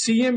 CM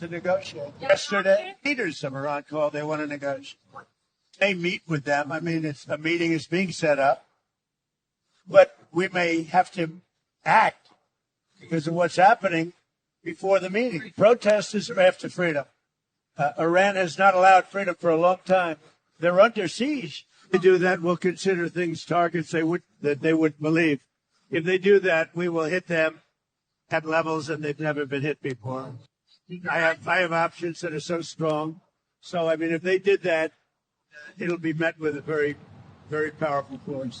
To negotiate. Yesterday, leaders of Iran called. They want to negotiate. They meet with them. I mean, a meeting is being set up, but we may have to act because of what's happening before the meeting. Protesters are after freedom. Iran has not allowed freedom for a long time. They're under siege. If they do that, we'll consider things targets that they wouldn't believe. If they do that, we will hit them at levels that they've never been hit before. I have options that are so strong. So, I mean, if they did that, it'll be met with a very, very powerful force.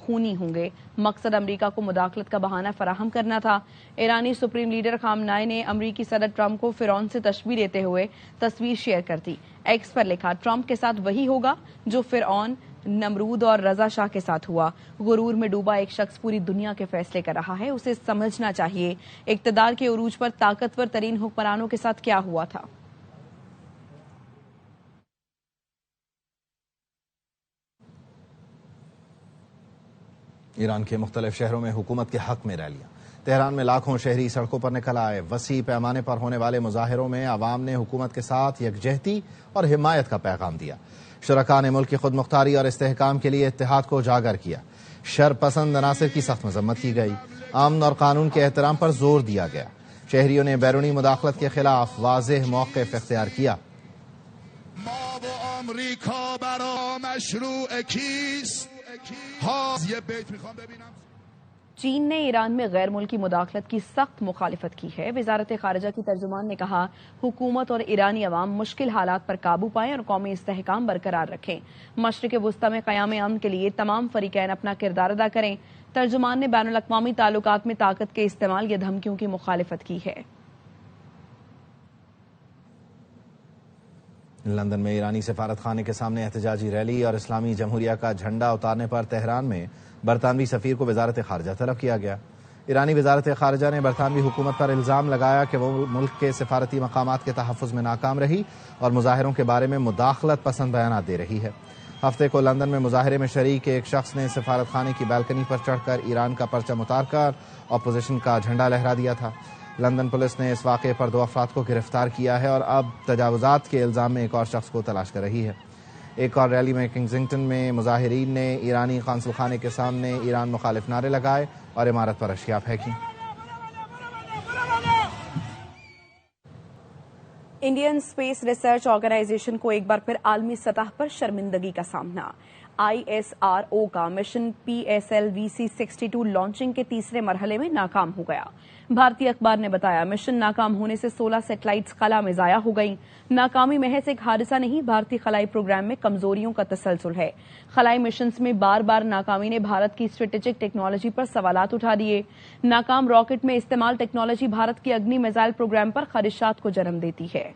خونی ہوں گے۔ مقصد امریکہ کو مداخلت کا بہانہ فراہم کرنا تھا۔ ایرانی سپریم لیڈر خامنائی نے امریکی صدر ٹرمپ کو فرعون سے تشبیہ دیتے ہوئے تصویر شیئر کر دی۔ ایکس پر لکھا، ٹرمپ کے ساتھ وہی ہوگا جو فرعون، نمرود اور رضا شاہ کے ساتھ ہوا۔ غرور میں ڈوبا ایک شخص پوری دنیا کے فیصلے کر رہا ہے، اسے سمجھنا چاہیے اقتدار کے عروج پر طاقتور ترین حکمرانوں کے ساتھ کیا ہوا تھا۔ ایران کے مختلف شہروں میں حکومت کے حق میں ریلیاں۔ تہران میں لاکھوں شہری سڑکوں پر نکل آئے۔ وسیع پیمانے پر ہونے والے مظاہروں میں عوام نے حکومت کے ساتھ یکجہتی اور حمایت کا پیغام دیا۔ شرکاء نے ملک کی خود مختاری اور استحکام کے لیے اتحاد کو اجاگر کیا۔ شر پسند عناصر کی سخت مذمت کی گئی۔ امن اور قانون کے احترام پر زور دیا گیا۔ شہریوں نے بیرونی مداخلت کے خلاف واضح موقف اختیار کیا۔ چین نے ایران میں غیر ملکی مداخلت کی سخت مخالفت کی ہے۔ وزارت خارجہ کی ترجمان نے کہا، حکومت اور ایرانی عوام مشکل حالات پر قابو پائیں اور قومی استحکام برقرار رکھیں۔ مشرق وسطی میں قیام امن کے لیے تمام فریقین اپنا کردار ادا کریں۔ ترجمان نے بین الاقوامی تعلقات میں طاقت کے استعمال یا دھمکیوں کی مخالفت کی ہے۔ لندن میں ایرانی سفارت خانے کے سامنے احتجاجی ریلی اور اسلامی جمہوریہ کا جھنڈا اتارنے پر تہران میں برطانوی سفیر کو وزارت خارجہ طلب کیا گیا۔ ایرانی وزارت خارجہ نے برطانوی حکومت پر الزام لگایا کہ وہ ملک کے سفارتی مقامات کے تحفظ میں ناکام رہی اور مظاہروں کے بارے میں مداخلت پسند بیانات دے رہی ہے۔ ہفتے کو لندن میں مظاہرے میں شریک ایک شخص نے سفارت خانے کی بالکنی پر چڑھ کر ایران کا پرچم اتار کر اپوزیشن کا جھنڈا لہرا دیا تھا۔ لندن پولیس نے اس واقعے پر 2 افراد کو گرفتار کیا ہے اور اب تجاوزات کے الزام میں ایک اور شخص کو تلاش کر رہی ہے۔ ایک اور ریلی میں کنگزنگٹن میں مظاہرین نے ایرانی قونصل خانے کے سامنے ایران مخالف نعرے لگائے اور عمارت پر اشیاء پھینکی۔ انڈین اسپیس ریسرچ آرگنائزیشن کو ایک بار پھر عالمی سطح پر شرمندگی کا سامنا۔ ISRO کا مشن PSLV-62 لانچنگ کے تیسرے مرحلے میں ناکام ہو گیا۔ بھارتی اخبار نے بتایا، مشن ناکام ہونے سے 16 سیٹلائٹس خلا میں ضائع ہو گئیں۔ ناکامی محض ایک حادثہ نہیں، بھارتی خلائی پروگرام میں کمزوریوں کا تسلسل ہے۔ خلائی مشنز میں بار بار ناکامی نے بھارت کی اسٹریٹجک ٹیکنالوجی پر سوالات اٹھا دیے۔ ناکام راکٹ میں استعمال ٹیکنالوجی بھارت کی اگنی میزائل پروگرام پر خدشات کو جنم دیتی ہے۔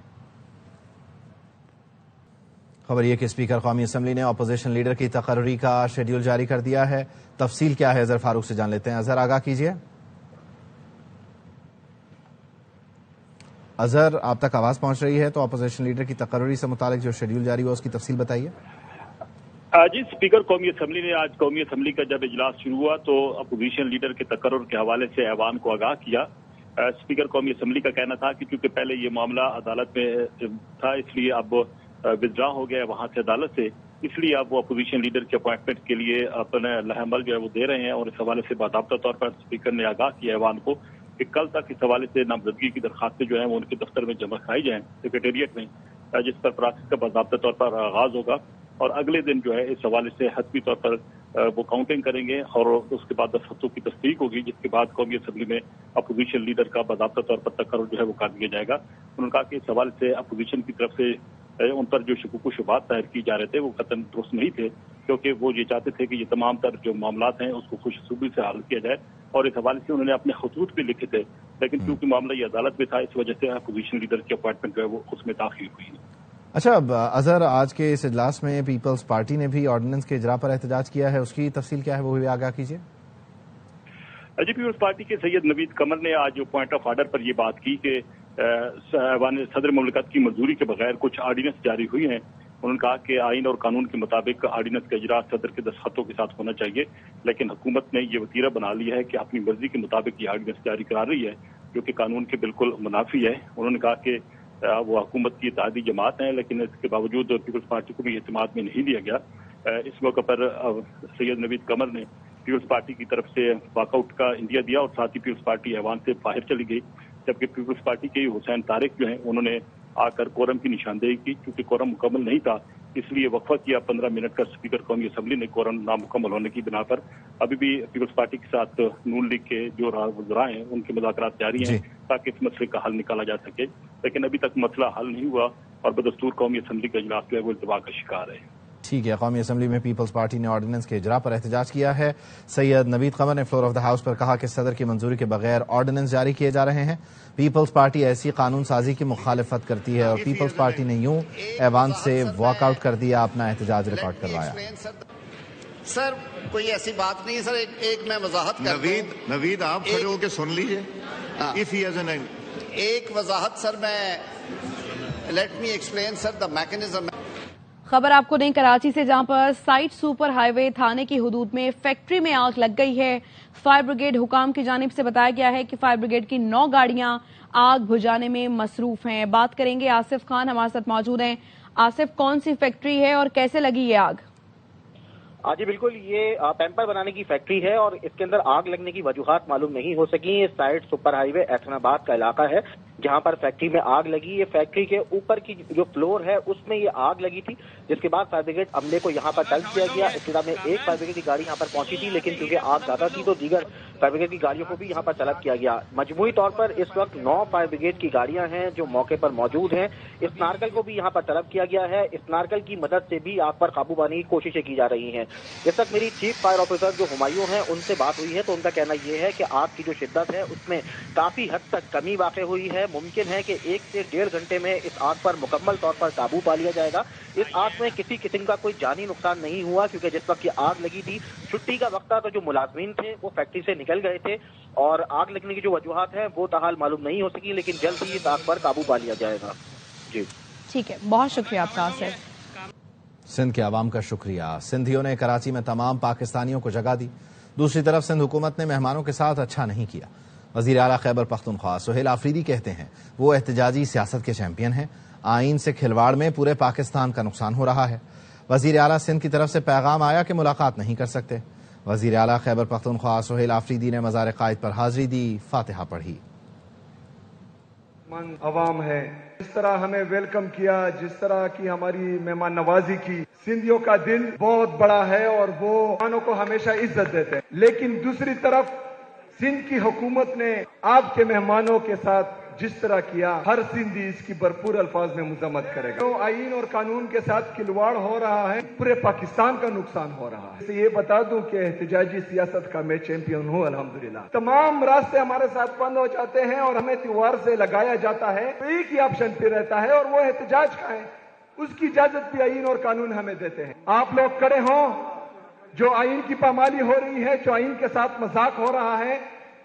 خبر یہ کہ اسپیکر قومی اسمبلی نے اپوزیشن لیڈر کی تقرری کا شیڈیول جاری کر دیا ہے۔ تفصیل کیا ہے، اظہر فاروق سے جان لیتے ہیں۔ اظہر، آگاہ کیجیے۔ اظہر، آپ تک آواز پہنچ رہی ہے تو اپوزیشن لیڈر کی تقرری سے متعلق جو شیڈیول جاری ہوا اس کی تفصیل بتائیے۔ جی، اسپیکر قومی اسمبلی نے آج قومی اسمبلی کا جب اجلاس شروع ہوا تو اپوزیشن لیڈر کے تقرر کے حوالے سے ایوان کو آگاہ کیا۔ اسپیکر قومی اسمبلی کا کہنا تھا کہ چونکہ پہلے یہ معاملہ عدالت میں تھا، اس لیے اب ودرا ہو گیا وہاں سے عدالت سے، اس لیے اب وہ اپوزیشن لیڈر کے اپوائنٹمنٹ کے لیے اپنا لحمل جو ہے وہ دے رہے ہیں۔ اور اس حوالے سے باضابطہ طور پر اسپیکر نے آگاہ کیا ایوان کو کہ کل تک اس حوالے سے نامزدگی کی درخواستیں جو ہیں وہ ان کے دفتر میں جمع کرائی جائیں سیکریٹریٹ میں، جس پر پروسیس کا باضابطہ طور پر آغاز ہوگا اور اگلے دن جو ہے اس حوالے سے حتمی طور پر وہ کاؤنٹنگ کریں گے اور اس کے بعد دستخطوں کی تصدیق ہوگی، جس کے بعد قومی اسمبلی میں اپوزیشن لیڈر کا باضابطہ طور پر تقرر جو ہے وہ کر دیا جائے گا۔ انہوں نے کہا کہ اس حوالے سے اپوزیشن کی طرف سے ان پر جو شکوک و شبہات ظاہر کی جا رہے تھے وہ قطعاً درست نہیں تھے، کیونکہ وہ یہ چاہتے تھے کہ یہ تمام تر جو معاملات ہیں اس کو خوش اسلوبی سے حل کیا جائے اور اس حوالے سے انہوں نے اپنے خطوط بھی لکھے تھے، لیکن کیونکہ معاملہ یہ عدالت میں تھا اس وجہ سے اپوزیشن لیڈر کی اپوائنٹمنٹ جو ہے وہ اس میں تاخیر ہوئی ہے۔ اچھا، اظہر، آج کے اس اجلاس میں پیپلز پارٹی نے بھی آرڈیننس کے اجرا پر احتجاج کیا ہے، اس کی تفصیل کیا ہے وہ بھی آگاہ کیجیے۔ جی، پیپلز پارٹی کے سید نوید قمر نے آج پوائنٹ آف آرڈر پر یہ بات کی کہ صدر مملکت کی منظوری کے بغیر کچھ آرڈیننس جاری ہوئی ہیں۔ انہوں نے کہا کہ آئین اور قانون کے مطابق آرڈیننس کا اجرا صدر کے دستخطوں کے ساتھ ہونا چاہیے، لیکن حکومت نے یہ وتیرہ بنا لیا ہے کہ اپنی مرضی کے مطابق یہ آرڈیننس جاری کرا رہی ہے، جو کہ قانون کے بالکل منافی ہے۔ انہوں نے کہا کہ وہ حکومت کی اتحادی جماعت ہیں، لیکن اس کے باوجود پیپلز پارٹی کو بھی اعتماد میں نہیں دیا گیا۔ اس موقع پر سید نوید قمر نے پیپلز پارٹی کی طرف سے واک آؤٹ کا اندیا دیا اور ساتھ ہی پیپلز پارٹی ایوان سے باہر چلی گئی، جبکہ پیپلز پارٹی کے حسین طارق جو ہیں انہوں نے آ کر کورم کی نشاندہی کی۔ کیونکہ کورم مکمل نہیں تھا اس لیے وقفہ کیا 15 منٹ کا اسپیکر قومی اسمبلی نے کورم نامکمل ہونے کی بنا پر۔ ابھی بھی پیپلز پارٹی کے ساتھ نون لیگ کے جو وزراء ہیں ان کے مذاکرات جاری ہیں تاکہ اس مسئلے کا حل نکالا جا سکے، لیکن ابھی تک مسئلہ حل نہیں ہوا اور بدستور قومی اسمبلی کا اجلاس جو ہے وہ التوا کا شکار ہے۔ ٹھیک ہے، قومی اسمبلی میں پیپلز پارٹی نے آرڈیننس کے اجرا پر احتجاج کیا ہے۔ سید نوید قمر نے فلور آف دا ہاؤس پر کہا کہ صدر کی منظوری کے بغیر آرڈیننس جاری کیے جا رہے ہیں۔ پیپلز پارٹی ایسی قانون سازی کی مخالفت کرتی ہے اور پیپلز پارٹی نے یوں ایوان سے واک آؤٹ کر دیا، اپنا احتجاج ریکارڈ کروایا۔ سر کوئی ایسی بات نہیں ہے سر، ایک میں وضاحت کرتا ہوں۔ نوید آپ کھڑے ہو کے سن لیجئے۔ ایک وضاحت سر، میں لیٹ می ایکسپلین سر دا میکنزم۔ خبر آپ کو دیں کراچی سے، جہاں پر سائٹ سپر ہائی وے تھانے کی حدود میں فیکٹری میں آگ لگ گئی ہے۔ فائر بریگیڈ حکام کی جانب سے بتایا گیا ہے کہ فائر بریگیڈ کی 9 گاڑیاں آگ بجھانے میں مصروف ہیں۔ بات کریں گے آصف خان ہمارے ساتھ موجود ہیں۔ آصف، کون سی فیکٹری ہے اور کیسے لگی یہ آگ؟ جی بالکل، یہ پیمپر بنانے کی فیکٹری ہے اور اس کے اندر آگ لگنے کی وجوہات معلوم نہیں ہو سکی۔ یہ سائٹ سپر ہائی وے احسن آباد کا علاقہ ہے جہاں پر فیکٹری میں آگ لگی۔ یہ فیکٹری کے اوپر کی جو فلور ہے اس میں یہ آگ لگی تھی، جس کے بعد فائر بریگیڈ عملے کو یہاں پر طلب کیا گیا۔ ابتدا میں ایک فائر بریگیڈ کی گاڑی یہاں پر پہنچی تھی، لیکن کیونکہ آگ زیادہ تھی تو دیگر فائر بریگیڈ کی گاڑیوں کو بھی یہاں پر طلب کیا گیا۔ مجموعی طور پر اس وقت 9 فائر بریگیڈ کی گاڑیاں ہیں جو موقع پر موجود ہیں۔ اسنارکل کو بھی یہاں پر طلب کیا گیا ہے۔ اسنارکل کی مدد سے بھی آگ پر قابو پانے کی کوششیں کی جا رہی ہیں۔ اس وقت میری چیف فائر آفیسر جو ہمایوں ہیں ان سے بات ہوئی ہے تو ان کا کہنا یہ ہے کہ آگ کی جو شدت ہے اس میں کافی حد تک کمی واقع ہوئی ہے۔ ممکن ہے کہ 1 سے 1.5 گھنٹے میں اس آگ پر مکمل طور پر قابو پا لیا جائے گا۔ اس آگ میں کسی قسم کا کوئی جانی نقصان نہیں ہوا، کیونکہ جس وقت یہ آگ لگی تھی چھٹی کا وقت تھا تو جو ملازمین تھے وہ فیکٹری سے نکل گئے تھے اور آگ لگنے کی جو وجوہات ہیں وہ تاحال معلوم نہیں ہو سکی، لیکن جلد ہی اس آگ پر قابو پا لیا جائے گا۔ جی ٹھیک ہے، بہت شکریہ آپ کا آصف۔ سندھ کے عوام کا شکریہ۔ سندھیوں نے کراچی میں تمام پاکستانیوں کو جگہ دی۔ دوسری طرف سندھ حکومت نے مہمانوں کے ساتھ اچھا نہیں کیا۔ وزیر اعلیٰ خیبر پختونخوا سہیل آفریدی کہتے ہیں وہ احتجاجی سیاست کے چیمپئن ہیں۔ آئین سے کھلواڑ میں پورے پاکستان کا نقصان ہو رہا ہے۔ وزیر اعلیٰ سندھ کی طرف سے پیغام آیا کہ ملاقات نہیں کر سکتے۔ وزیر اعلیٰ خیبر پختونخوا سہیل آفریدی نے مزار قائد پر حاضری دی، فاتحہ پڑھی۔ عوام ہے، جس طرح ہمیں ویلکم کیا، جس طرح کی ہماری مہمان نوازی کی، سندھیوں کا دل بہت بڑا ہے اور وہ مہمانوں کو ہمیشہ عزت دیتے ہیں۔ لیکن دوسری طرف سندھ کی حکومت نے آپ کے مہمانوں کے ساتھ جس طرح کیا، ہر سندھی اس کی بھرپور الفاظ میں مذمت کرے گا۔ تو آئین اور قانون کے ساتھ کھلواڑ ہو رہا ہے، پورے پاکستان کا نقصان ہو رہا ہے۔ یہ بتا دوں کہ احتجاجی سیاست کا میں چیمپئن ہوں الحمدللہ۔ تمام راستے ہمارے ساتھ بند ہو جاتے ہیں اور ہمیں تیوہار سے لگایا جاتا ہے، تو ایک ہی آپشن پہ رہتا ہے اور وہ احتجاج کا ہے۔ اس کی اجازت بھی آئین اور قانون ہمیں دیتے ہیں۔ آپ لوگ کھڑے ہوں، جو آئین کی پامالی ہو رہی ہے، جو آئین کے ساتھ مذاق ہو رہا ہے،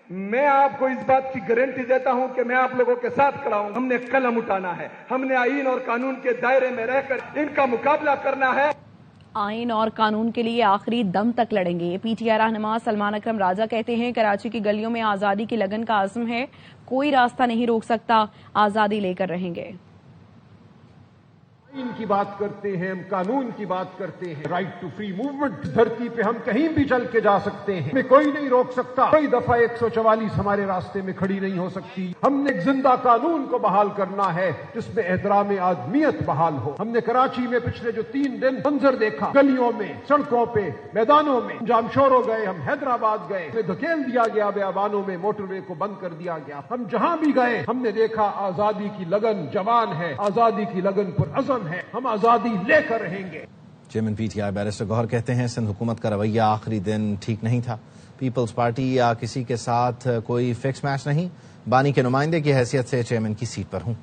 میں آپ کو اس بات کی گارنٹی دیتا ہوں کہ میں آپ لوگوں کے ساتھ کھڑا ہوں۔ ہم نے قلم اٹھانا ہے، ہم نے آئین اور قانون کے دائرے میں رہ کر ان کا مقابلہ کرنا ہے۔ آئین اور قانون کے لیے آخری دم تک لڑیں گے، پی ٹی آئی رہنما سلمان اکرم راجہ کہتے ہیں کراچی کی گلیوں میں آزادی کی لگن کا عزم ہے، کوئی راستہ نہیں روک سکتا، آزادی لے کر رہیں گے۔ آئین کی بات کرتے ہیں، ہم قانون کی بات کرتے ہیں، رائٹ ٹو فری موومنٹ، دھرتی پہ ہم کہیں بھی چل کے جا سکتے ہیں، ہمیں کوئی نہیں روک سکتا۔ کوئی دفعہ 144 ہمارے راستے میں کھڑی نہیں ہو سکتی۔ ہم نے ایک زندہ قانون کو بحال کرنا ہے جس میں احترام آدمیت بحال ہو۔ ہم نے کراچی میں پچھلے جو 3 دن منظر دیکھا، گلیوں میں، سڑکوں پہ، میدانوں میں، ہم شور ہو گئے، ہم حیدرآباد گئے، ہمیں دھکیل دیا گیا بیابانوں میں، موٹر وے کو بند کر دیا گیا۔ ہم جہاں بھی گئے ہم نے دیکھا آزادی کی لگن جوان ہے، آزادی کی لگن پر عزم ہے، ہم آزادی لے کر رہیں گے۔ Chairman P T I barrister Gohar کہتے ہیں سندھ حکومت کا رویہ آخری دن ٹھیک نہیں تھا۔ پیپلز پارٹی یا کسی کے ساتھ کوئی فکس میچ نہیں، بانی کے نمائندے کی حیثیت سے چیئرمین کی سیٹ پر ہوں۔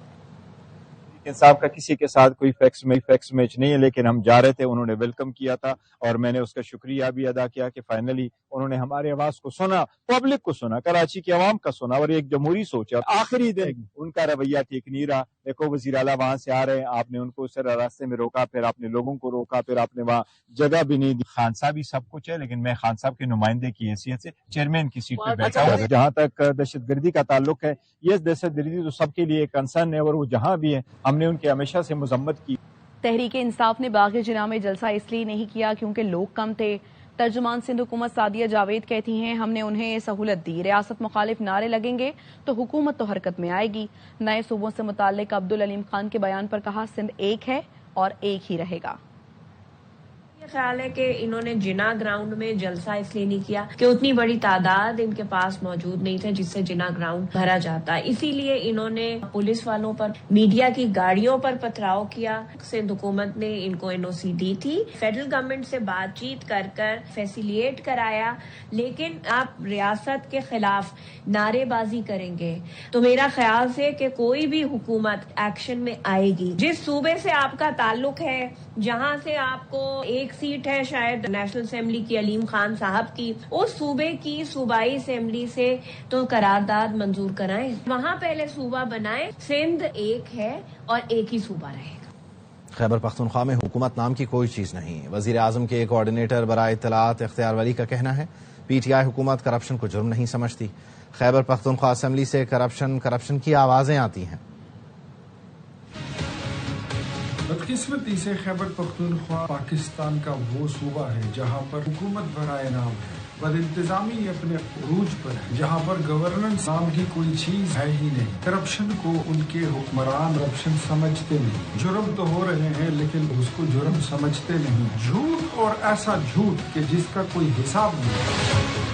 صاحب کا کسی کے ساتھ کوئی فیکس میچ نہیں ہے، لیکن ہم جا رہے تھے، انہوں نے ویلکم کیا تھا اور میں نے اس کا شکریہ بھی ادا کیا کہ فائنلی انہوں نے ہماری آواز کو سنا، پبلک کو سنا، کراچی کی عوام کا سنا، اور ایک جمہوری سوچ ہے۔ آخری دن ان کا رویہ ٹھیک نہیں رہا۔ دیکھو وزیر اعلیٰ وہاں سے آ رہے ہیں، آپ نے ان کو اس طرح راستے میں روکا، پھر آپ نے لوگوں کو روکا، پھر آپ نے وہاں جگہ بھی نہیں دی۔ خان صاحب ہی سب کچھ ہے، لیکن میں خان صاحب کے نمائندے کی حیثیت سے چیئرمین کی سیٹ پہ بیٹھا ہوں۔ جہاں تک دہشت گردی کا تعلق ہے، یہ دہشت گردی تو سب کے لیے کنسرن ہے، اور وہ جہاں بھی ہے ہم نے ان کے ہمیشہ سے مذمت کی۔ تحریک انصاف نے باغ جناح میں جلسہ اس لیے نہیں کیا کیونکہ لوگ کم تھے۔ ترجمان سندھ حکومت سعدیہ جاوید کہتی ہیں ہم نے انہیں یہ سہولت دی، ریاست مخالف نعرے لگیں گے تو حکومت تو حرکت میں آئے گی۔ نئے صوبوں سے متعلق عبدالعلیم خان کے بیان پر کہا سندھ ایک ہے اور ایک ہی رہے گا۔ خیال ہے کہ انہوں نے جنا گراؤنڈ میں جلسہ اس لیے نہیں کیا کہ اتنی بڑی تعداد ان کے پاس موجود نہیں تھے جس سے جنا گراؤنڈ بھرا جاتا، اسی لیے انہوں نے پولیس والوں پر، میڈیا کی گاڑیوں پر پتھراؤ کیا۔ سندھ حکومت نے ان کو NOC دی تھی، فیڈرل گورنمنٹ سے بات چیت کر فیسیلیٹ کرایا، لیکن آپ ریاست کے خلاف نعرے بازی کریں گے تو میرا خیال سے کہ کوئی بھی حکومت ایکشن میں آئے گی۔ جس صوبے سے آپ کا تعلق ہے، جہاں سے آپ کو ایک سیٹ ہے شاید نیشنل اسمبلی کی علیم خان صاحب کی، اس صوبے کی صوبائی اسمبلی سے تو قرارداد منظور کرائیں، وہاں پہلے صوبہ بنائیں۔ سندھ ایک ہے اور ایک ہی صوبہ رہے گا۔ خیبر پختونخوا میں حکومت نام کی کوئی چیز نہیں، وزیر اعظم کے کوآرڈینیٹر برائے اطلاعات اختیار ولی کا کہنا ہے PTI حکومت کرپشن کو جرم نہیں سمجھتی۔ خیبر پختونخوا اسمبلی سے کرپشن کی آوازیں آتی ہیں۔ بدقسمتی سے خیبر پختونخوا پاکستان کا وہ صوبہ ہے جہاں پر حکومت برائے نام ہے، بد انتظامی اپنے عروج پر ہے، جہاں پر گورننس نام کی کوئی چیز ہے ہی نہیں۔ کرپشن کو ان کے حکمران کرپشن سمجھتے نہیں، جرم تو ہو رہے ہیں لیکن اس کو جرم سمجھتے نہیں۔ جھوٹ اور ایسا جھوٹ کہ جس کا کوئی حساب نہیں۔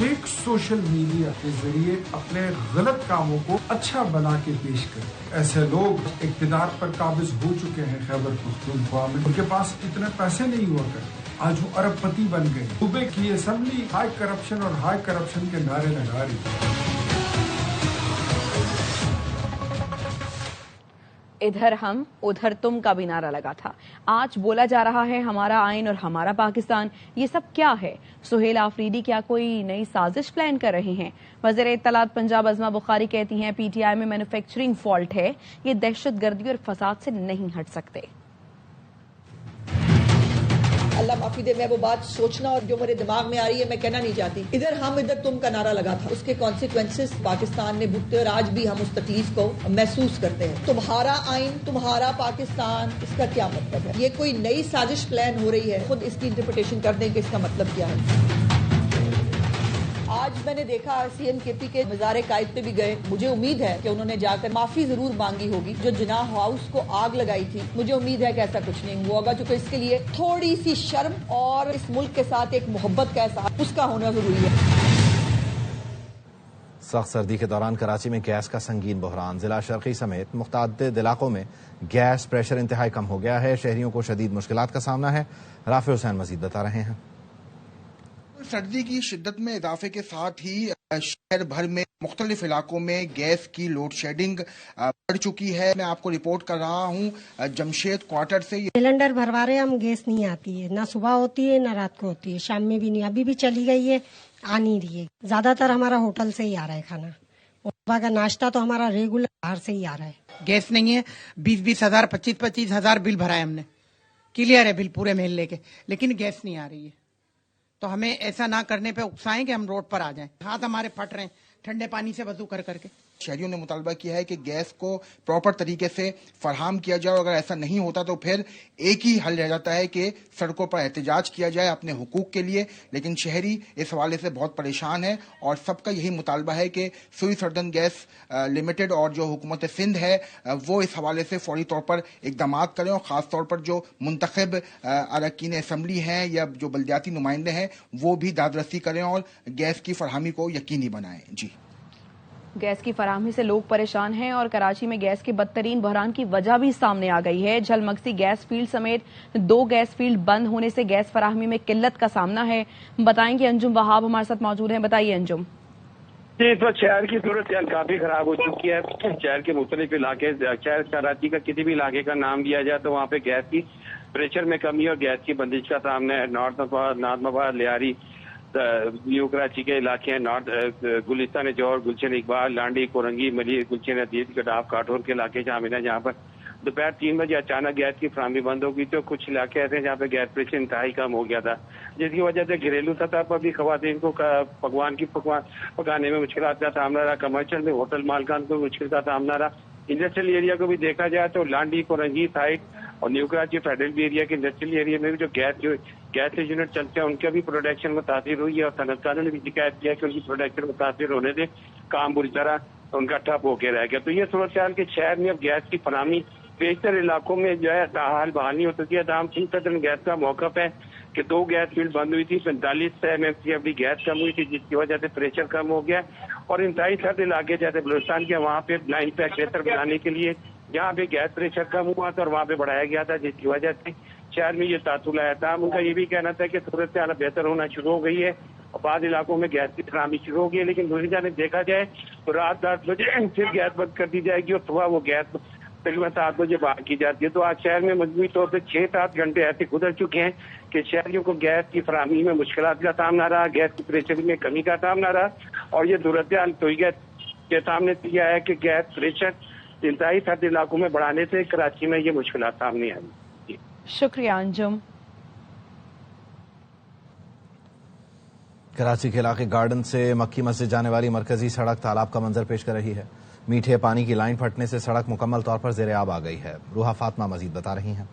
ایک سوشل میڈیا کے ذریعے اپنے غلط کاموں کو اچھا بنا کے پیش کرتے، ایسے لوگ اقتدار پر قابض ہو چکے ہیں خیبر پختونخوا میں، ان کے پاس اتنے پیسے نہیں ہوا کرتے، آج وہ ارب پتی بن گئے۔ صوبے کی اسمبلی ہائی کرپشن اور ہائی کرپشن کے نعرے لگا رہی ہے۔ ادھر ہم ادھر تم کا بھی نعرہ لگا تھا، آج بولا جا رہا ہے ہمارا آئین اور ہمارا پاکستان۔ یہ سب کیا ہے؟ سہیل آفریدی کیا کوئی نئی سازش پلان کر رہے ہیں؟ وزیر اطلاعات پنجاب عظمیٰ بخاری کہتی ہیں PTI میں مینوفیکچرنگ فالٹ ہے، یہ دہشت گردی اور فساد سے نہیں ہٹ سکتے۔ اللہ معافی دے، میں وہ بات سوچنا اور جو میرے دماغ میں آ رہی ہے میں کہنا نہیں چاہتی۔ ادھر ہم ادھر تم کا نعرہ لگا تھا، اس کے کانسیکوینسز پاکستان نے بھگتے اور آج بھی ہم اس تکلیف کو محسوس کرتے ہیں۔ تمہارا آئین، تمہارا پاکستان، اس کا کیا مطلب ہے؟ یہ کوئی نئی سازش پلان ہو رہی ہے، خود اس کی انٹرپریٹیشن کر دیں کہ اس کا مطلب کیا ہے۔ آج میں نے دیکھا CMKP کے مزار قائد پہ بھی گئے، مجھے امید ہے کہ انہوں نے جا کر معافی ضرور مانگی ہوگی جو جناح ہاؤس کو آگ لگائی تھی۔ مجھے امید ہے کہ ایسا کچھ نہیں ہوا ہوگا، چونکہ اس کے لیے تھوڑی سی شرم اور اس ملک کے ساتھ ایک محبت کا احساس اس کا ہونا ضروری ہے۔ سخت سردی کے دوران کراچی میں گیس کا سنگین بحران، ضلع شرقی سمیت متعدد علاقوں میں گیس پریشر انتہائی کم ہو گیا ہے، شہریوں کو شدید مشکلات کا سامنا ہے۔ رافع حسین مزید بتا رہے ہیں۔ سردی کی شدت میں اضافے کے ساتھ ہی شہر بھر میں مختلف علاقوں میں گیس کی لوڈ شیڈنگ بڑھ چکی ہے۔ میں آپ کو رپورٹ کر رہا ہوں جمشید کوارٹر سے۔ سلنڈر بھروا رہے ہم، گیس نہیں آتی ہے، نہ صبح ہوتی ہے نہ رات کو ہوتی ہے، شام میں بھی نہیں، ابھی بھی چلی گئی ہے، آ نہیں رہی ہے۔ زیادہ تر ہمارا ہوٹل سے ہی آ رہا ہے کھانا، صبح کا ناشتہ تو ہمارا ریگولر باہر سے ہی آ رہا ہے۔ گیس نہیں ہے، 20-20 ہزار 25-25 ہزار بل بھرا ہے ہم نے، کلیئر ہے بل پورے محلے کے، لیکن گیس نہیں آ رہی ہے۔ تو ہمیں ایسا نہ کرنے پہ اکسائیں کہ ہم روڈ پر آ جائیں، ہاتھ ہمارے پھٹ رہے ہیں ٹھنڈے پانی سے وضو کر کے۔ شہریوں نے مطالبہ کیا ہے کہ گیس کو پراپر طریقے سے فراہم کیا جائے، اور اگر ایسا نہیں ہوتا تو پھر ایک ہی حل رہ جاتا ہے کہ سڑکوں پر احتجاج کیا جائے اپنے حقوق کے لیے۔ لیکن شہری اس حوالے سے بہت پریشان ہے اور سب کا یہی مطالبہ ہے کہ سوئی سردن گیس لمیٹڈ اور جو حکومت سندھ ہے وہ اس حوالے سے فوری طور پر اقدامات کریں، اور خاص طور پر جو منتخب اراکین اسمبلی ہیں یا جو بلدیاتی نمائندے ہیں وہ بھی داد رسی کریں اور گیس کی فراہمی کو یقینی بنائیں۔ جی، گیس کی فراہمی سے لوگ پریشان ہیں اور کراچی میں گیس کے بدترین بحران کی وجہ بھی سامنے آ گئی ہے۔ جھل مگسی گیس فیلڈ سمیت 2 گیس فیلڈ بند ہونے سے گیس فراہمی میں قلت کا سامنا ہے۔ بتائیں کہ انجم وہاب ہمارے ساتھ موجود ہیں۔ بتائیے انجم۔ جی، اس وقت شہر کی صورتحال کافی خراب ہو چکی ہے۔ شہر کے مختلف علاقے، شہر کراچی کا کسی بھی علاقے کا نام لیا جائے تو وہاں پہ گیس کی پریشر میں کمی اور گیس کی بندش کا سامنا ہے۔ نارتھ مبارک، لیاری، نیو کراچی کے علاقے ہیں، نارتھ گلستان جوہر، گلشن اقبال، لانڈی، کورنگی، ملی، گلشن عزیز، گڈاف، کاٹور کے علاقے شامل ہیں، جہاں پر دوپہر 3 بجے اچانک گیس کی فراہمی بند ہو گئی تو کچھ علاقے ایسے ہیں جہاں پہ گیس پریشر انتہائی کم ہو گیا تھا، جس کی وجہ سے گھریلو سطح پر بھی خواتین کو پکوان پکانے میں مشکلات کا سامنا رہا، کمرشل میں ہوٹل مالکان کو مشکل کا سامنا رہا۔ انڈسٹریل ایریا کو بھی دیکھا جائے تو لانڈی، کورنگی سائٹ اور نیو کراچی فیڈرل ایریا کے انڈسٹریل ایریا میں بھی جو گیس یونٹ چلتے ہیں ان کا بھی پروڈکشن متاثر ہوئی ہے، اور صنعت کاروں نے بھی شکایت کیا کہ ان کی پروڈکشن متاثر ہونے سے کام بری طرح ان کا ٹھپ ہو کے رہ گیا۔ تو یہ صورتحال کہ شہر میں اب گیس کی فراہمی بیشتر علاقوں میں جو ہے تاحال بحالی ہو چکی ہے. تاہم 3 گیس کا موقف ہے کہ 2 گیس فیلڈ بند ہوئی تھی, 45 MMCFD گیس کم ہوئی تھی, جس کی وجہ سے پریشر کم ہو گیا. اور انتہائی سرد علاقے جیسے بلوچستان کے وہاں پہ لائن پیک بہتر بنانے کے لیے جہاں پہ گیس پریشر کم ہوا تھا اور وہاں پہ بڑھایا گیا تھا, جس کی وجہ سے شہر میں یہ تعطل آیا تھا. ان کا یہ بھی کہنا تھا کہ صورتحال بہتر ہونا شروع ہو گئی ہے اور بعض علاقوں میں گیس کی فراہمی شروع ہو گئی ہے, لیکن دوسری جانب دیکھا جائے تو رات 10 بجے پھر گیس بند کر دی جائے گی اور صبح وہ گیس تقریباً 7 بجے بحال کی جاتی ہے. تو آج شہر میں مجموعی طور پہ 6-7 گھنٹے ایسے گزر چکے ہیں کہ شہریوں کو گیس کی فراہمی میں مشکلات کا سامنا رہا, گیس کی پریشر میں کمی کا سامنا رہا, اور یہ صورتحال تو کے سامنے دیا ہے کہ گیس پریشر انتہائی سرد علاقوں میں بڑھانے سے کراچی میں یہ مشکلات سامنے آئی. شکریہ انجم. کراچی کے علاقے گارڈن سے مکی مسجد جانے والی مرکزی سڑک تالاب کا منظر پیش کر رہی ہے. میٹھے پانی کی لائن پھٹنے سے سڑک مکمل طور پر زیر آب آ گئی ہے. روحا فاطمہ مزید بتا رہی ہیں.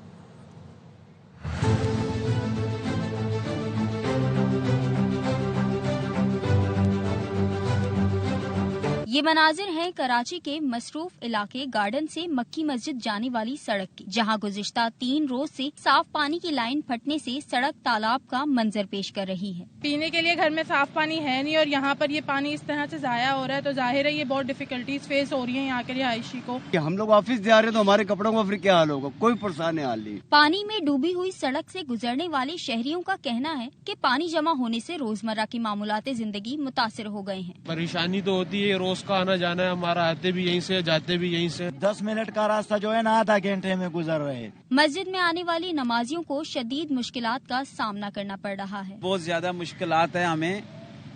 یہ مناظر ہیں کراچی کے مصروف علاقے گارڈن سے مکی مسجد جانے والی سڑک کی, جہاں گزشتہ 3 روز سے صاف پانی کی لائن پھٹنے سے سڑک تالاب کا منظر پیش کر رہی ہے. پینے کے لیے گھر میں صاف پانی ہے نہیں اور یہاں پر یہ پانی اس طرح سے ضائع ہو رہا ہے, تو ظاہر ہے یہ بہت ڈیفیکلٹیز فیس ہو رہی ہیں یہاں کے رہائشی کو. ہم لوگ آفس جا رہے ہیں تو ہمارے کپڑوں کا پھر کیا حال ہوگا, کوئی پریشان حال نہیں. پانی میں ڈوبی ہوئی سڑک سے گزرنے والے شہریوں کا کہنا ہے کہ پانی جمع ہونے سے روزمرہ کی معمولات زندگی متاثر ہو گئے ہیں. پریشانی تو ہوتی ہے, روز کا آنا جانا ہے ہمارا, آتے بھی یہیں سے جاتے بھی یہیں سے. 10 منٹ کا راستہ جو ہے نا آدھا گھنٹے میں گزر رہے ہیں. مسجد میں آنے والی نمازیوں کو شدید مشکلات کا سامنا کرنا پڑ رہا ہے. بہت زیادہ مشکلات ہیں ہمیں,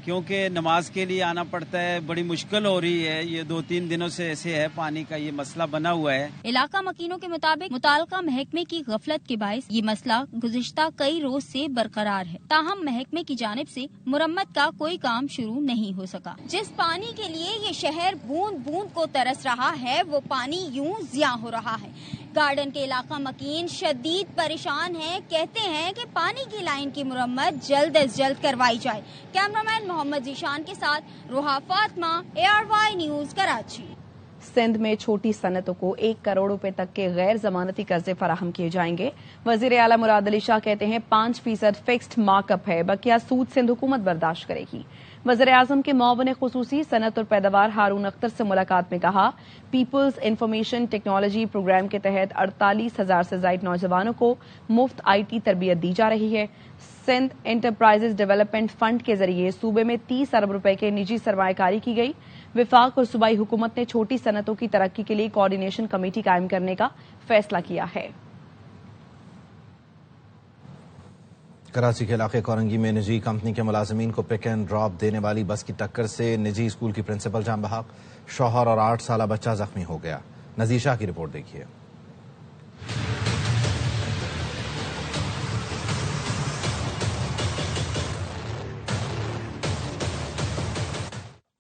کیونکہ نماز کے لیے آنا پڑتا ہے, بڑی مشکل ہو رہی ہے. یہ 2-3 دنوں سے ایسے ہے, پانی کا یہ مسئلہ بنا ہوا ہے. علاقہ مکینوں کے مطابق متعلقہ محکمے کی غفلت کے باعث یہ مسئلہ گزشتہ کئی روز سے برقرار ہے, تاہم محکمے کی جانب سے مرمت کا کوئی کام شروع نہیں ہو سکا. جس پانی کے لیے یہ شہر بوند بوند کو ترس رہا ہے وہ پانی یوں ضیاع ہو رہا ہے. گارڈن کے علاقہ مکین شدید پریشان ہیں, کہتے ہیں کہ پانی کی لائن کی مرمت جلد از جلد کروائی جائے. کیمرامین محمد ذیشان کے ساتھ روحا فاطمہ, ARY نیوز کراچی. سندھ میں چھوٹی صنعتوں کو 1 کروڑ روپے تک کے غیر ضمانتی قرضے فراہم کیے جائیں گے. وزیر اعلیٰ مراد علی شاہ کہتے ہیں 5% فکسڈ مارک اپ ہے, بقیہ سود سندھ حکومت برداشت کرے گی. وزیر اعظم کے معاون خصوصی صنعت اور پیداوار ہارون اختر سے ملاقات میں کہا پیپلز انفارمیشن ٹیکنالوجی پروگرام کے تحت 48,000 سے زائد نوجوانوں کو مفت IT تربیت دی جا رہی ہے. سندھ انٹرپرائزز ڈیولپمنٹ فنڈ کے ذریعے صوبے میں 30 ارب روپے کے نجی سرمایہ کاری کی گئی. وفاق اور صوبائی حکومت نے چھوٹی صنعتوں کی ترقی کے لیے کوآرڈینیشن کمیٹی قائم کرنے کا فیصلہ کیا ہے. کراچی کے علاقے کورنگی میں نجی کمپنی کے ملازمین کو پک اینڈ ڈراپ دینے والی بس کی ٹکر سے نجی اسکول کی پرنسپل جان بحق, شوہر اور 8 سالہ بچہ زخمی ہو گیا. نذیر شاہ کی رپورٹ دیکھیے.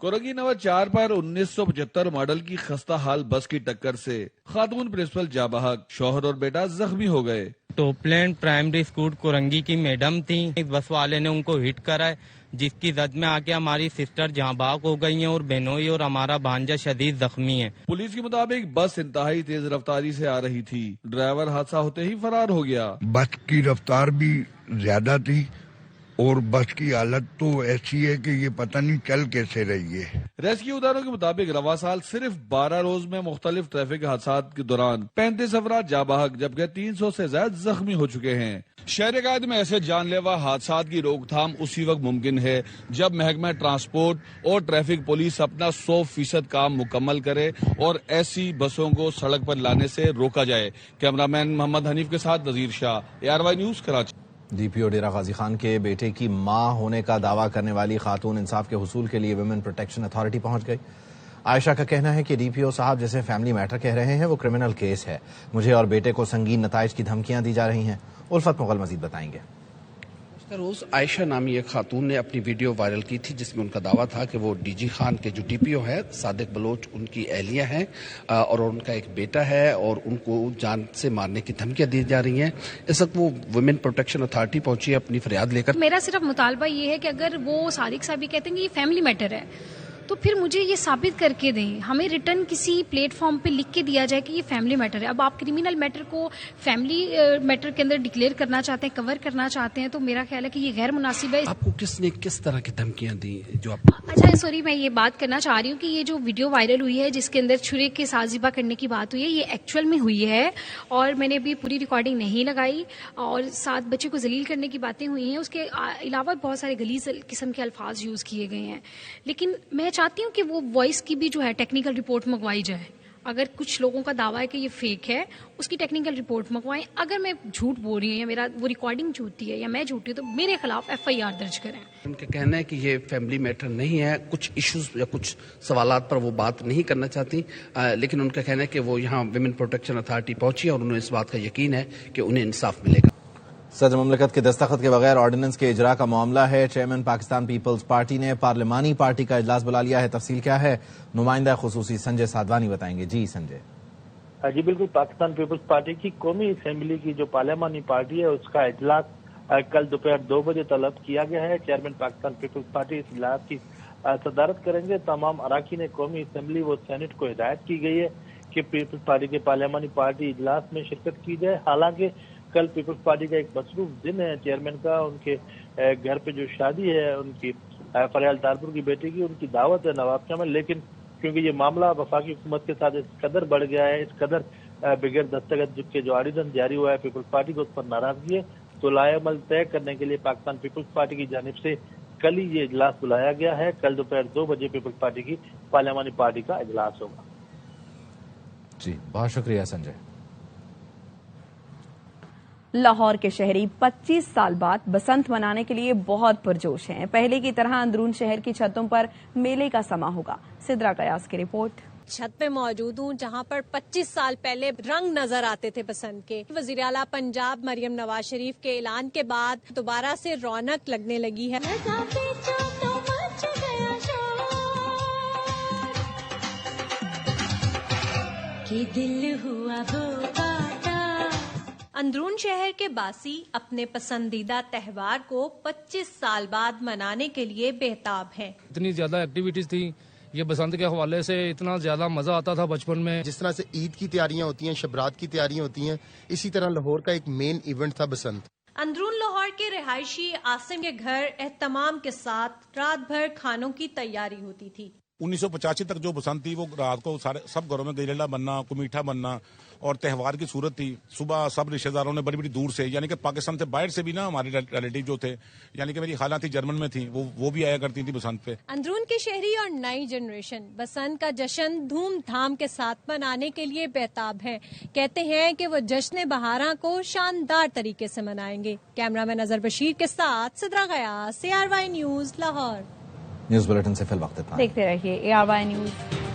کورنگی نمبر 4 پر 1975 ماڈل کی خستہ حال بس کی ٹکر سے خاتون پرنسپل جاں بحق, شوہر اور بیٹا زخمی ہو گئے. Top land primary school Korangi کی میڈم تھیں, بس والے نے ان کو ہٹ کرا ہے, جس کی زد میں آ کے ہماری سسٹر جہاں بحق ہو گئی ہیں اور بہنوئی اور ہمارا بھانجا شدید زخمی ہے. پولیس کے مطابق بس انتہائی تیز رفتاری سے آ رہی تھی, ڈرائیور حادثہ ہوتے ہی فرار ہو گیا. بس کی رفتار بھی زیادہ تھی اور بس کی حالت تو ایسی ہے کہ یہ پتہ نہیں چل کیسے رہی ہے. ریسکیو اداروں کے مطابق رواں سال صرف 12 روز میں مختلف ٹریفک حادثات کے دوران 35 افراد جاں بحق جبکہ 300 سے زائد زخمی ہو چکے ہیں. شہر قائد میں ایسے جان لیوا حادثات کی روک تھام اسی وقت ممکن ہے جب محکمہ ٹرانسپورٹ اور ٹریفک پولیس اپنا 100% کام مکمل کرے اور ایسی بسوں کو سڑک پر لانے سے روکا جائے. کیمرامین محمد حنیف کے ساتھ نذیر شاہ, ARY news Karachi. DPO Dera Ghazi Khan کے بیٹے کی ماں ہونے کا دعویٰ کرنے والی خاتون انصاف کے حصول کے لیے ویمن پروٹیکشن اتھارٹی پہنچ گئی. عائشہ کا کہنا ہے کہ DPO صاحب جیسے فیملی میٹر کہہ رہے ہیں وہ کرمنل کیس ہے. مجھے اور بیٹے کو سنگین نتائج کی دھمکیاں دی جا رہی ہیں. الفت مغل مزید بتائیں گے. روز عائشہ نامی ایک خاتون نے اپنی ویڈیو وائرل کی تھی جس میں ان کا دعویٰ تھا کہ وہ DG خان کے جو DPO ہے صادق بلوچ ان کی اہلیہ ہیں اور ان کا ایک بیٹا ہے اور ان کو جان سے مارنے کی دھمکیاں دی جا رہی ہیں. اس وقت وہ ویمن پروٹیکشن اتھارٹی پہنچی ہے اپنی فریاد لے کر. میرا صرف مطالبہ یہ ہے کہ اگر وہ صادق صاحب کہتے ہیں کہ یہ فیملی میٹر ہے تو پھر مجھے یہ ثابت کر کے دیں. ہمیں ریٹرن کسی پلیٹ فارم پہ لکھ کے دیا جائے کہ یہ فیملی میٹر ہے. اب آپ کرمنل میٹر کو فیملی میٹر کے اندر ڈکلیئر کرنا چاہتے ہیں, کور کرنا چاہتے ہیں, تو میرا خیال ہے کہ یہ غیر مناسب ہے. آپ کو کس نے کس طرح کی دھمکیاں دی جو آپ؟ اچھا سوری, میں یہ بات کرنا چاہ رہی ہوں کہ یہ جو ویڈیو وائرل ہوئی ہے جس کے اندر چھرے کے ساتھ ذبح کرنے کی بات ہوئی ہے, یہ ایکچوئل میں ہوئی ہے اور میں نے ابھی پوری ریکارڈنگ نہیں لگائی. اور ساتھ بچے کو ذلیل کرنے کی باتیں ہوئی ہیں, اس کے علاوہ بہت سارے غلیظ قسم کے الفاظ یوز کیے گئے ہیں. لیکن میں چاہتی ہوں کہ وہ وائس کی بھی جو ہے ٹیکنیکل رپورٹ منگوائی جائے. اگر کچھ لوگوں کا دعویٰ ہے کہ یہ فیک ہے, اس کی ٹیکنیکل رپورٹ منگوائیں. اگر میں جھوٹ بول رہی ہوں یا میرا وہ ریکارڈنگ جھوٹی ہے یا میں جھوٹی ہوں تو میرے خلاف FIR درج کریں. ان کا کہنا ہے کہ یہ فیملی میٹر نہیں ہے, کچھ ایشوز یا کچھ سوالات پر وہ بات نہیں کرنا چاہتی, لیکن ان کا کہنا ہے کہ وہ یہاں ویمن پروٹیکشن اتھارٹی پہنچی اور انہیں اس بات کا یقین ہے کہ انہیں انصاف ملے گا. صدر مملکت کے دستخط کے بغیر آرڈیننس کے اجرا کا معاملہ ہے. چیئرمین پاکستان پیپلز پارٹی نے پارلیمانی پارٹی کا اجلاس بلا لیا ہے. تفصیل کیا ہے, نمائندہ خصوصی سنجے سادوانی بتائیں گے. جی سنجے. جی بالکل, پاکستان پیپلز پارٹی کی قومی اسمبلی کی جو پارلیمانی پارٹی ہے اس کا اجلاس کل دوپہر 2 بجے طلب کیا گیا ہے. چیئرمین پاکستان پیپلز پارٹی اس اجلاس کی صدارت کریں گے. تمام اراکین قومی اسمبلی و سینٹ کو ہدایت کی گئی ہے کہ پیپلز پارٹی کے پارلیمانی پارٹی اجلاس میں شرکت کی جائے. حالانکہ کل پیپلز پارٹی کا ایک مصروف دن ہے چیئرمین کا, ان کے گھر پہ جو شادی ہے ان کی فریال تارپور کی بیٹی کی, ان کی دعوت ہے نواب شاہ میں. لیکن کیونکہ یہ معاملہ وفاقی حکومت کے ساتھ اس قدر بڑھ گیا ہے, اس قدر بغیر دستخط کے جو آرڈیننس جاری ہوا ہے پیپلز پارٹی کو اس پر ناراضگی ہے, تو لائحہ عمل طے کرنے کے لیے پاکستان پیپلز پارٹی کی جانب سے کل ہی یہ اجلاس بلایا گیا ہے. کل دوپہر 2 بجے پیپلز پارٹی کی پارلیمانی پارٹی کا اجلاس ہوگا. جی بہت شکریہ سنجے. لاہور کے شہری 25 سال بعد بسنت منانے کے لیے بہت پرجوش ہیں. پہلے کی طرح اندرون شہر کی چھتوں پر میلے کا سما ہوگا. سدرا قیاس کی رپورٹ. چھت پہ موجود ہوں جہاں پر 25 سال پہلے رنگ نظر آتے تھے بسنت کے. وزیر اعلیٰ پنجاب مریم نواز شریف کے اعلان کے بعد دوبارہ سے رونق لگنے لگی ہے. دل ہوا اندرون شہر کے باسی اپنے پسندیدہ تہوار کو 25 سال بعد منانے کے لیے بےتاب ہیں. اتنی زیادہ ایکٹیویٹیز تھی, یہ بسنت کے حوالے سے اتنا زیادہ مزہ آتا تھا بچپن میں. جس طرح سے عید کی تیاریاں ہوتی ہیں, شبرات کی تیاریاں ہوتی ہیں, اسی طرح لاہور کا ایک مین ایونٹ تھا بسنت. اندرون لاہور کے رہائشی عاصم کے گھر اہتمام کے ساتھ رات بھر کھانوں کی تیاری ہوتی تھی. 1985 تک جو بسنت تھی وہ رات کو سب گھروں میں گجریلا بننا, کو میٹھا بننا اور تہوار کی صورت تھی. صبح سب رشتہ داروں نے بڑی بڑی دور سے, یعنی کہ پاکستان سے باہر سے بھی نا ہمارے ریلیٹیو جو تھے, یعنی کہ میری خالہ تھی جرمن میں تھی, وہ بھی آیا کرتی تھی بسنت پہ. اندرون کے شہری اور نئی جنریشن بسنت کا جشن دھوم دھام کے ساتھ منانے کے لیے بےتاب ہے. کہتے ہیں کہ وہ جشن بہاراں کو شاندار طریقے سے منائیں گے. کیمرہ مین اظہر بشیر کے ساتھ سدرا غیاث, ARY news Lahore. News bulletin سے فی الوقت دیکھتے رہیے ARY نیوز.